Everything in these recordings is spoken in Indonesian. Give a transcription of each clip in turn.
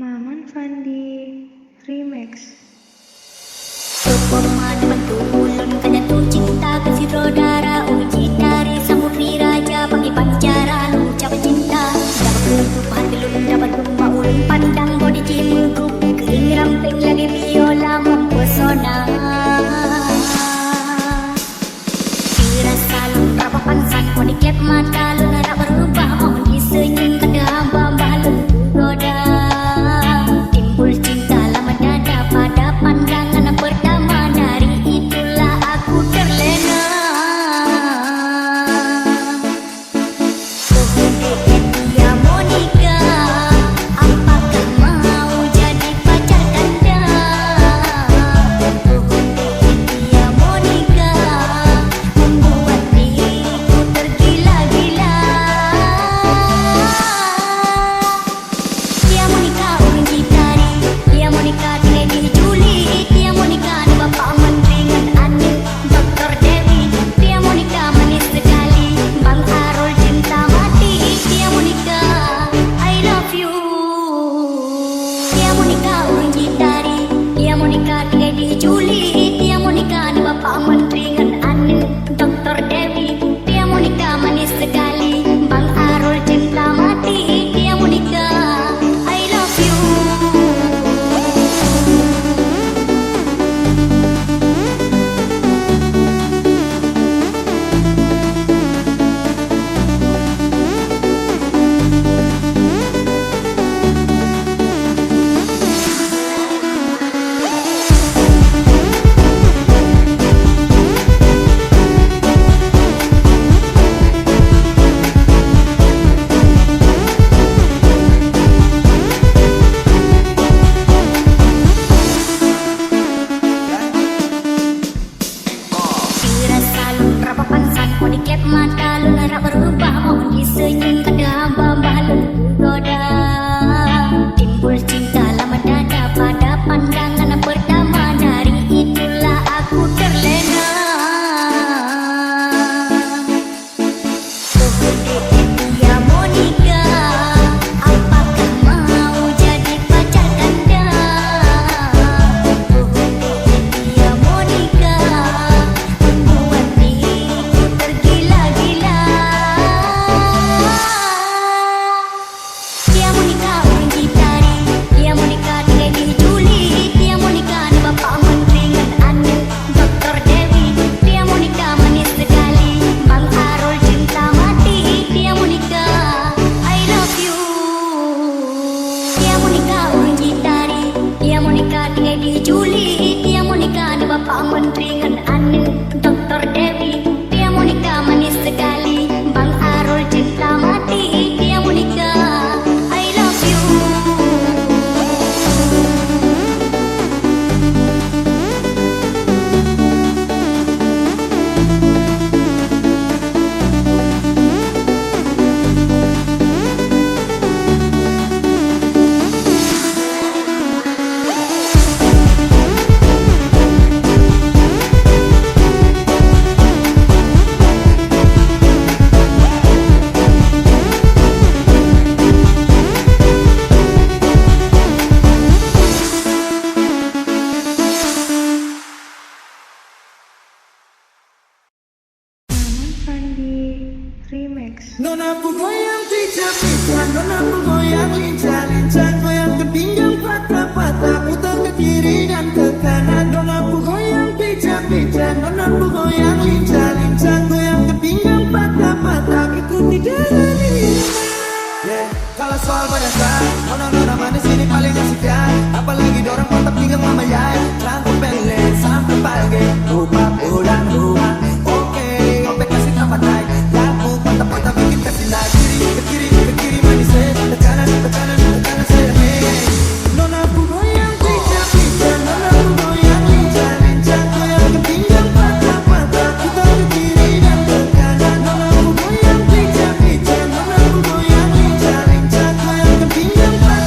Maman Fandi Remix. Pemandu bantu ulun kan jatuh cinta ke si rodara uji dari samudri raja bagi pancaran ucap cinta dapat ketupat belum dapat rumah ulun pandang body cimuguk kering ramping lagi biola mempesona dirasa lun rapa pansan kau diklep mata lun harap berubah mau disenyum kada hamba lun goda timbul cinta lama dada pada pandangan pertama dari itulah aku terlena dia Monica apakah mau jadi pacar anda dia Monica membuat diriku tergila-gila dia Monica orang gitari dia Monica tinggal di Juli dia Monica ada bapak menteri dengan anu Dr. Dewi dia Monica manis sekali Bang Arul cinta mati dia Monica I love you dia Monica orang gitari dia Monica tinggal di Juli dia Monica ada bapak menteri dengan anu Dr. Dewi dia Monica manis sekali Bang Arul cinta mati dia Monica I love you dirasa lun rapa pansan kau diklep mata lun harap berubah mau disenyum kada hamba lun goda timbul cinta lama dada pada pandangan pertama dari itulah aku terlena dia Monica apakah mau jadi pacar anda dia Monica membuat diriku tergila-gila dia Monica orang gitari dia Monica tinggal di Juli dia Monica ada bapak menteri dengan anu Dr. Dewi dia Monica manis sekali Bang Arul cinta mati dia Monica I love you dia Monica orang gitari dia Monica tinggal di Juli dia Monica ada bapak menteri dengan anu Dr. Dewi dia Monica manis sekali Bang Arul cinta mati dia Monica I love you Maman Fandi Remix. Nona aku goyang pincang-pincang, nona aku goyang lincah-lincah, goyang ke pinggang patah-patah, putar ke kiri dan ke kanan. Nona aku goyang pincang-pincang, nona aku goyang lincah-lincah, goyang ke pinggang patah-patah, ikuti jalan ini. Yeah, kalau soal banyakkan, nona manis ini paling asik ya. Apalagi dorang mantap pinggang mama ya. Rambut pendek sampai pagi, lupa pulang rumah. Oke, sampai kasih tambah naik. Lampu mantap-mantap bikin kasih naik. Ke kiri manis ke kanan saya. Nona aku goyang pincang-pincang, nona aku goyang lincah-lincah, goyang ke pinggang patah-patah, putar ke kiri dan ke kanan. Nona aku goyang pincang-pincang, nona aku goyang lincah-lincah, goyang ke pinggang patah-patah.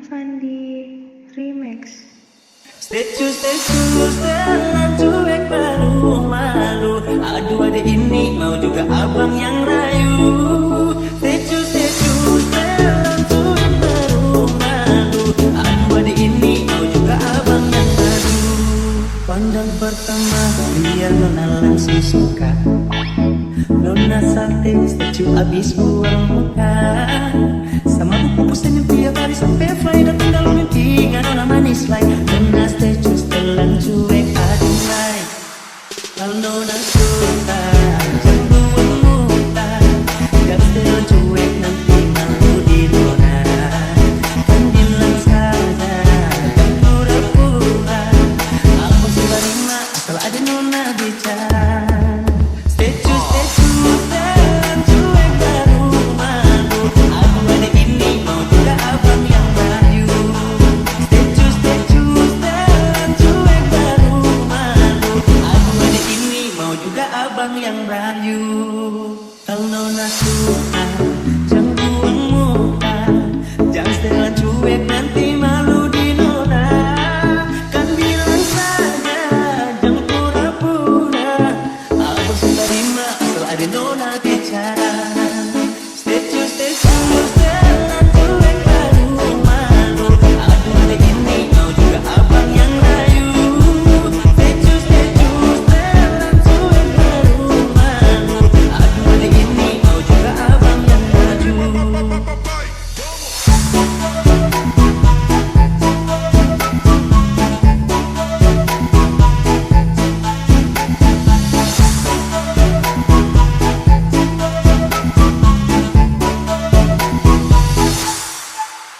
Fandi Remix. Statue setelan cuek baru malu. Aduh adek ini mau juga abang yang rayu. Statue setelan cuek baru malu. Aduh adek ini mau juga abang yang rayu. Pandang pertama biar nona langsung suka. Nona sate statue abis buang muka. Sama buku senyum tiap hari sampai fly. Datang dalam mimpi nggak nona manis like. Nona statue setelan cuek adunai. Kalau nona suka jangan buang muka. Jangan setelan cuek nanti malu di nona. Kan bilang saja jangan pura-pura. Aku sudah terima asal ada nona bicara. Statue setelan cuek baru malu. Aduh adek ini mau juga abang yang rayu. Statue setelan cuek baru malu. Aduh adek ini mau juga abang yang rayu. Kalau nona suka jangan buang muka. Jangan setelan cuek nanti malu di nona. Kan bilang saja jangan pura-pura. Aku sudah terima asal ada nona bicara. Statue setelan cuek baru malu. Aduh adek ini mau juga abang yang rayu. Statue setelan cuek baru malu. Aduh adek ini mau juga abang yang maju.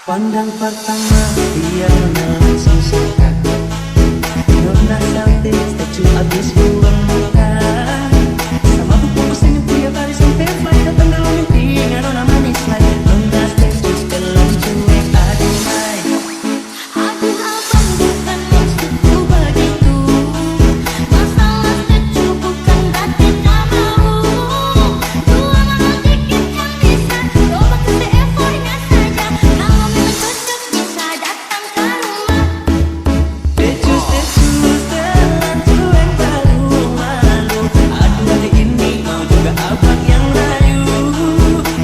Pandang pertama dia nona langsung suka. Nona sate statue abis buang muka. Sama buku senyum tiap hari sampai fly. Datang dalam mimpi nggak nona manis like. Nona statue setelan cuek adunai. Aku abang bukan maksudku begitu. Masalah statue bukan berarti tak mau. Dua malam dikit kan bisa. Coba ke TFO-nya saja. Kalau memang cocok bisa datang ke rumah. Statue setelan cuek baru malu. Aduh adek ini mau juga abang yang rayu.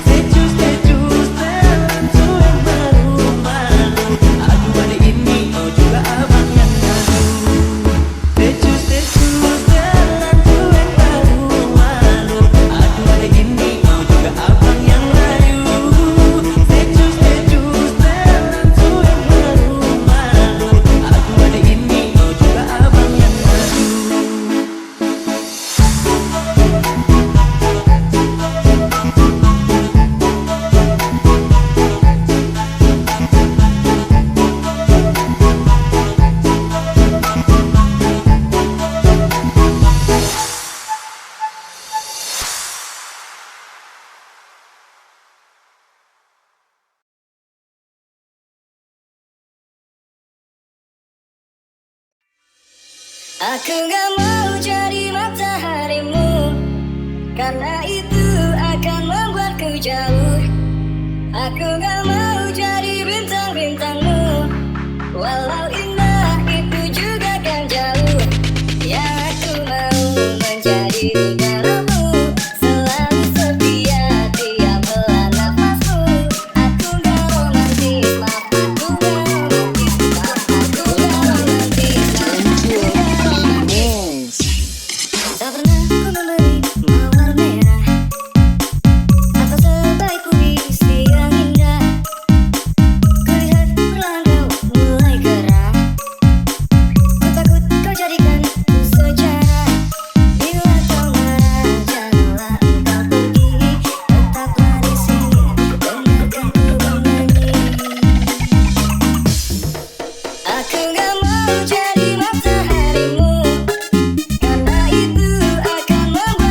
Statue setelan cuek baru malu. Aduh adek ini mau juga abang yang rayu. Statue setelan cuek baru malu. Aduh adek ini mau juga abang yang rayu. Statue setelan cuek baru malu. Aduh adek ini mau juga abang yang rayu. Aku gak mau jadi mataharimu, karena itu akan membuatku jauh. Aku gak mau jadi bintang-bintangmu, walau indah itu juga kan jauh. Yang aku mau menjadi udaramu, selalu setia tiap helaan nafasmu. Aku gak romantis, maaf aku gak romantis, maaf aku gak romantis, maaf aku gak romantis. Tak pernah ku memberi mawar merah atau sebaik puisi yang indah. Kulihat perlahan kau mulai gerah. Ku takut kau jadikan ku sejarah. Bila kau marah janganlah engkau pergi. Tetaplah di sini dengarkan ku bernyanyi. Aku gak mau jadi mataharimu, karena itu akan membuatku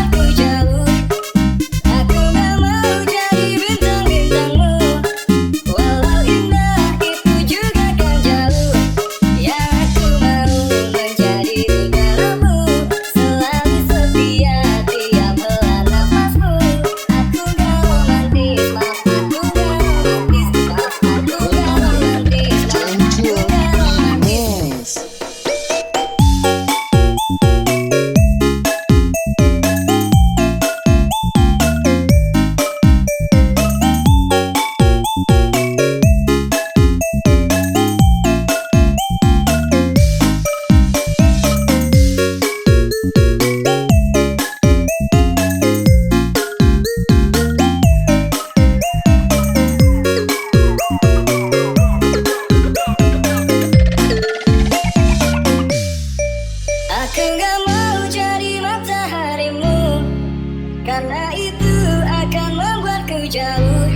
karena itu akan membuatku jauh.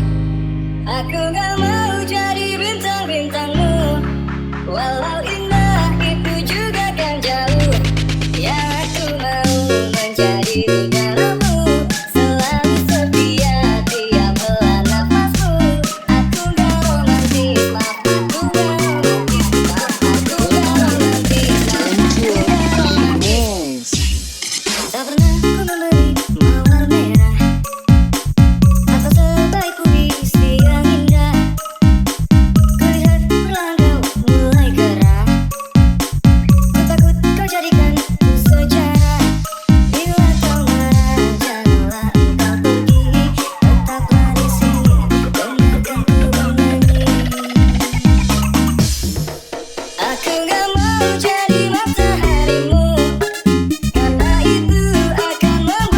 Aku gak mau jadi bintang-bintangmu, walau indah itu juga kan jauh. Yang aku mau menjadi udaramu, selalu setia tiap helaan nafasmu. Aku gak romantis, maaf aku gak romantis, maaf aku gak romantis, maaf aku gak romantis. Tak pernah ku memberi mawar merah atau sebaik puisi yang indah. Kulihat perlahan kau mulai gerah, ku takut kau jadikan ku sejarah. Bila kau marah janganlah engkau pergi, tetaplah di sini dengarkan ku bernyanyi. Aku gak mau jadi mataharimu, karena itu akan membuatku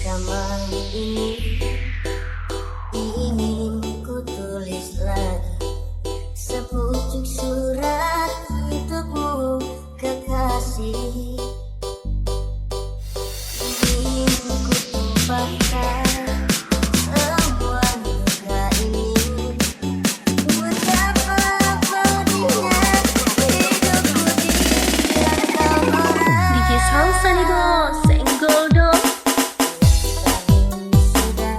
rekaman ini ingin ku tulis lagi sepucuk surat untukmu kekasih. Ingin ku tumpahkan semua duka ini betapa pedihnya hidupku dirantau orang. DJ Sam Sanido, senggol dong. Tahun sudah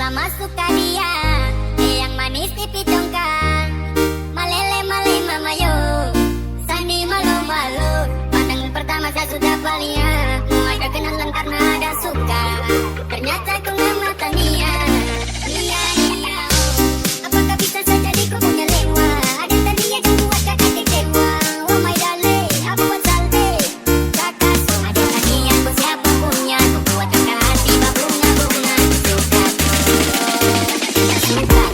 lama suka dia, yang manis pipi congkak, malele male mama yo, sandi malu malu. Pandangan pertama saya sudah balia, ada kenalan karena ada suka. Ternyata ku nggak mata dia, dia. Apakah bisa saja ku punya lewa? Ada tadi yang buat kakak kecewa. Oh my darling, aku buat salve. Kakak semua ada tadi aku siapa punya, aku buat kakak hati bunga bunga suka. Suka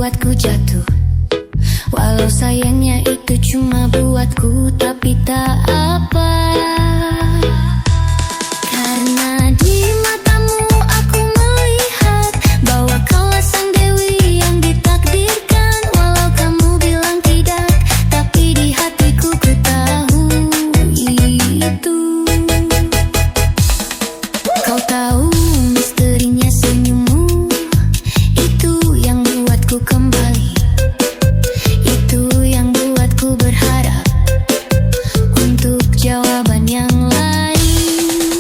buatku jatuh. Walau sayangnya itu cuma buatku, tapi tak apa. Karena di matamu aku melihat bahwa kaulah sang dewi yang ditakdirkan. Walau kamu bilang tidak, tapi di hatiku ku tahu itu. Kau tahu misterinya senyummu, itu yang buatku kembali. Itu yang buatku berharap untuk jawaban yang lain.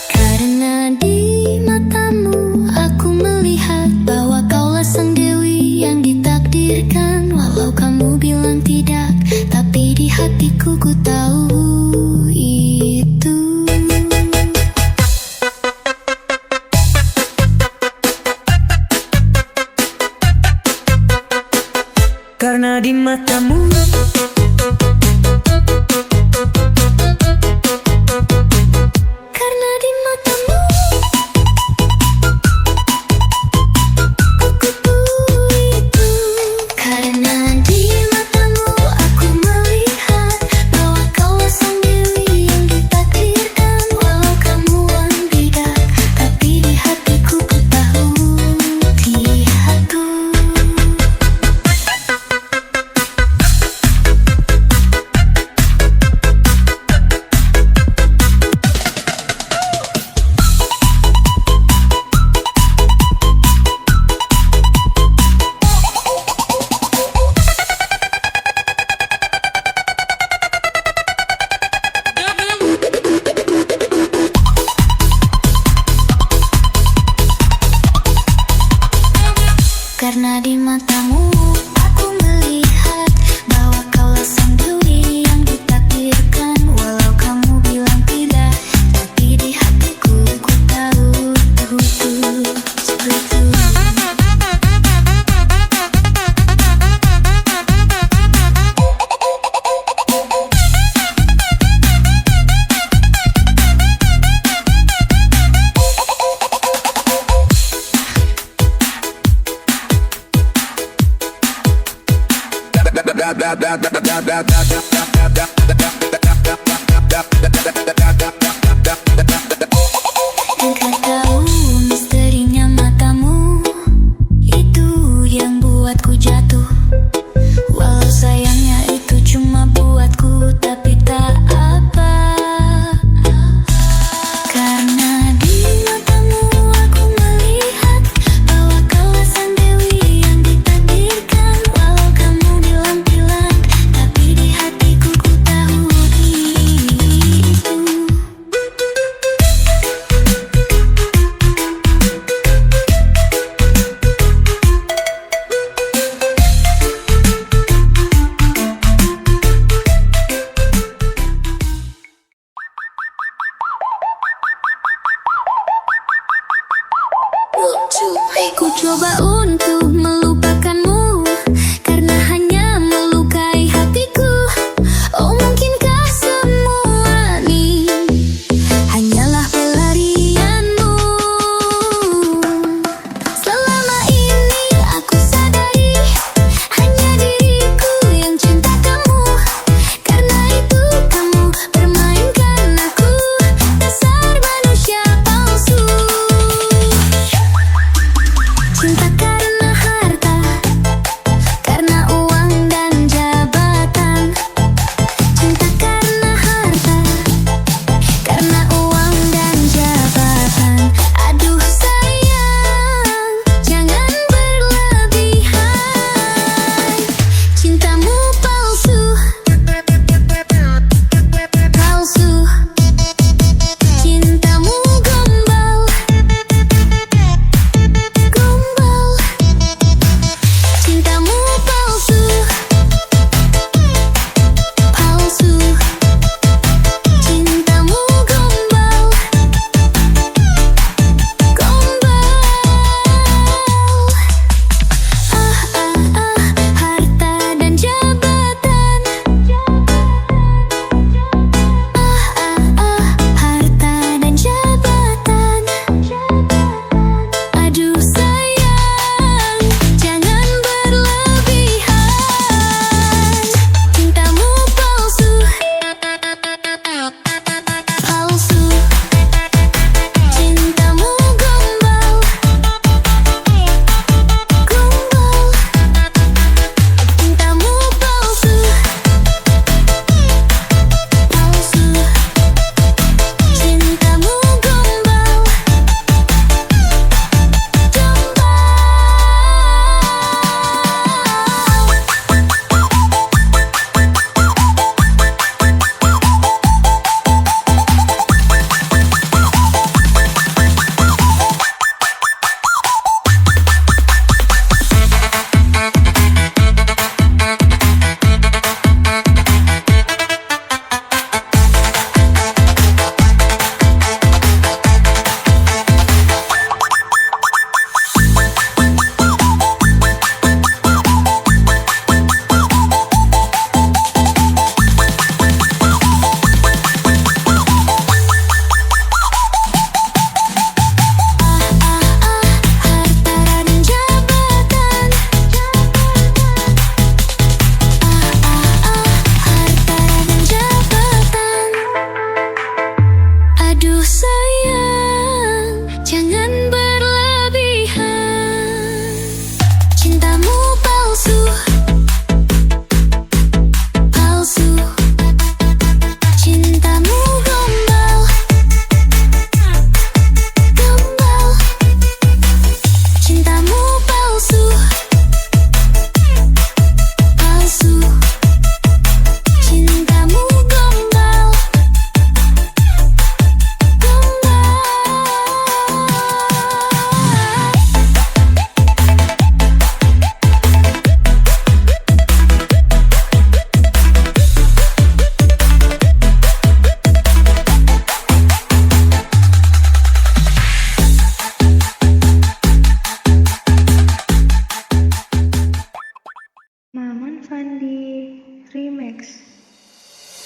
Karena di matamu aku melihat bahwa kaulah sang dewi yang ditakdirkan. Walau kamu bilang tidak, tapi di hatiku ku tahu itu. Karena di matamu Karena di matamu aku tahu itu. Karena di matamu aku melihat bahwa kaulah sang dewi yang ditakdirkan. Walau kamu bilang tidak, tapi di hatiku ku tahu. Di hatiku. Karena di matamu aku melihat bahwa kaulah sang dewi yang ditakdirkan. Walau kamu bilang tidak, tapi di hatiku ku tahu itu. Dan kau tahu misterinya matamu, itu yang buatku jatuh. Walau sayangnya itu cuma buatku, tapi tak apa. Karena di matamu aku melihat bahwa kaulah sang dewi yang ditakdirkan. Walau kamu bilang tidak, tapi di hatiku ku tahu itu. Maman Fandi Remix.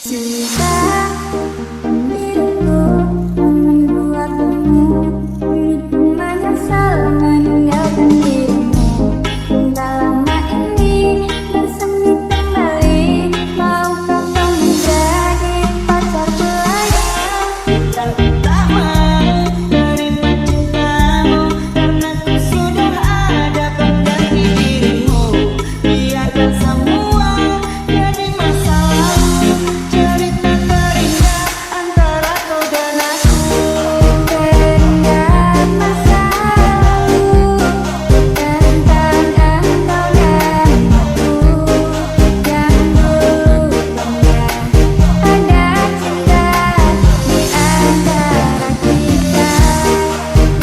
Cinta diriku membuatmu menyesal meninggalkan dirimu. Sudah lama ini bersemi kembali, maukah kau menjadi pacarku lagi? Tak mau terima cintamu, karena ku sudah ada pengganti dirimu. Biarkan semua jadi masa lalu, cerita terindah antara kau dan aku. Teringat masa lalu tentang engkau dan aku yang dulu pernah ada cinta di antara kita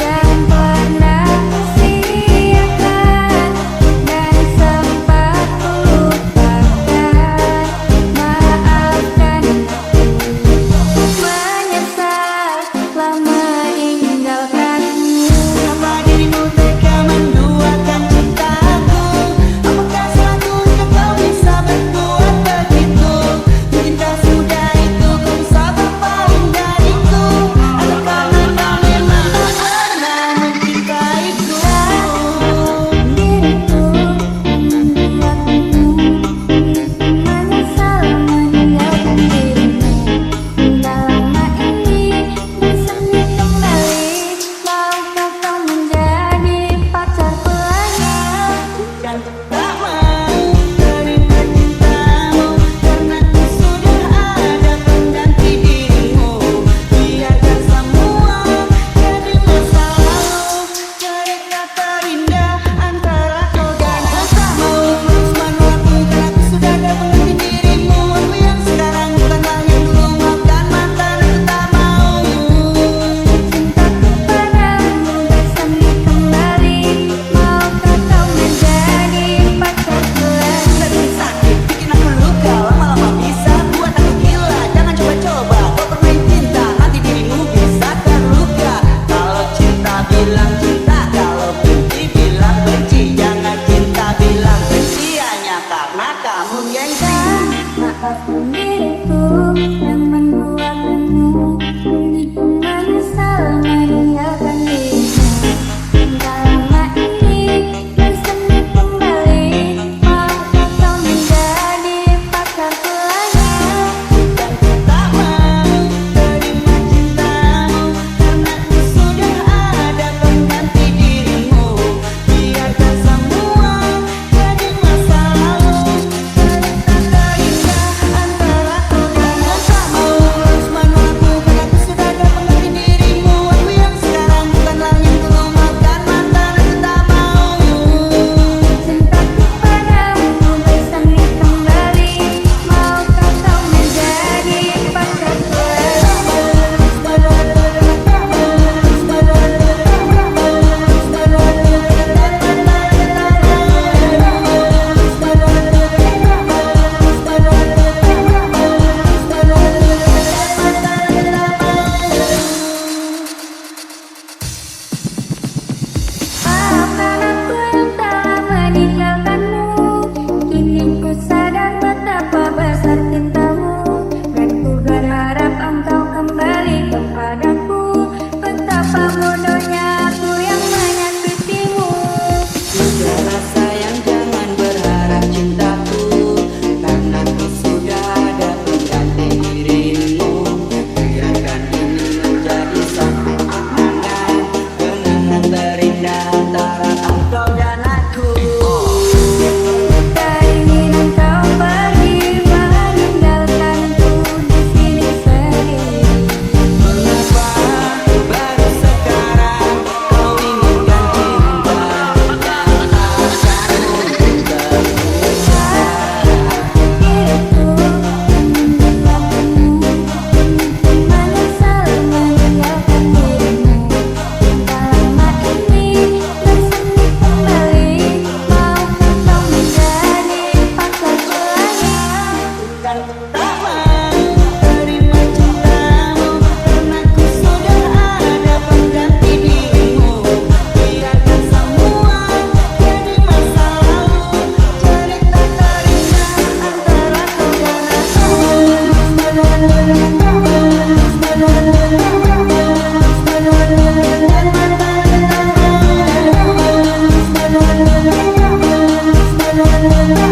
yang pernah kusiakan dan sempat kulupakan. Maafkan aku, menyesal telah meninggalkanmu. Kenapa dirimu tega menduakan cintaku? Apakah selanjutnya kau bisa berbuat begitu? Cinta sudah itu kau bisa berpaling dariku, atau karena kau memang tak pernah mencintaiku? Diriku membuatmu menyesal meninggalkan dirimu. Sudah lama ini bersemi kembali, maukah kau menjadi pacarku lagi? Dan tak mau terima cintamu, karena ku sudah ada pengganti dirimu. Biarkan semua jadi masa lalu, cerita terindah antara kau dan aku. Tak mau terus menolakku, karena ku sudah ada pengganti dirimu. Aku yang sekarang bukanlah yang dulu, maafkan mantan, aku tak mau. Cintaku padamu bersemi kembali, maukah kau menjadi pacarku lagi? Lebih sakit, bikin aku luka, lama-lama bisa buat aku gila. Jangan coba-coba kau bermain cinta, nanti dirimu bisa terluka. Kalau cinta bilang cinta, kalau benci bilang benci. Jangan cinta bilang benci hanya karena kamu gengsi. Maafkan diriku yang membuatmu menyesal meninggalkan dirimu. Sudah lama ini bersemi kembali, maukah kau menjadi pacarku lagi? Dan ku tak mau terima cintamu, karena ku sudah ada pengganti dirimu. Biarkan semua jadi masa lalu, cerita terindah antara Thank you.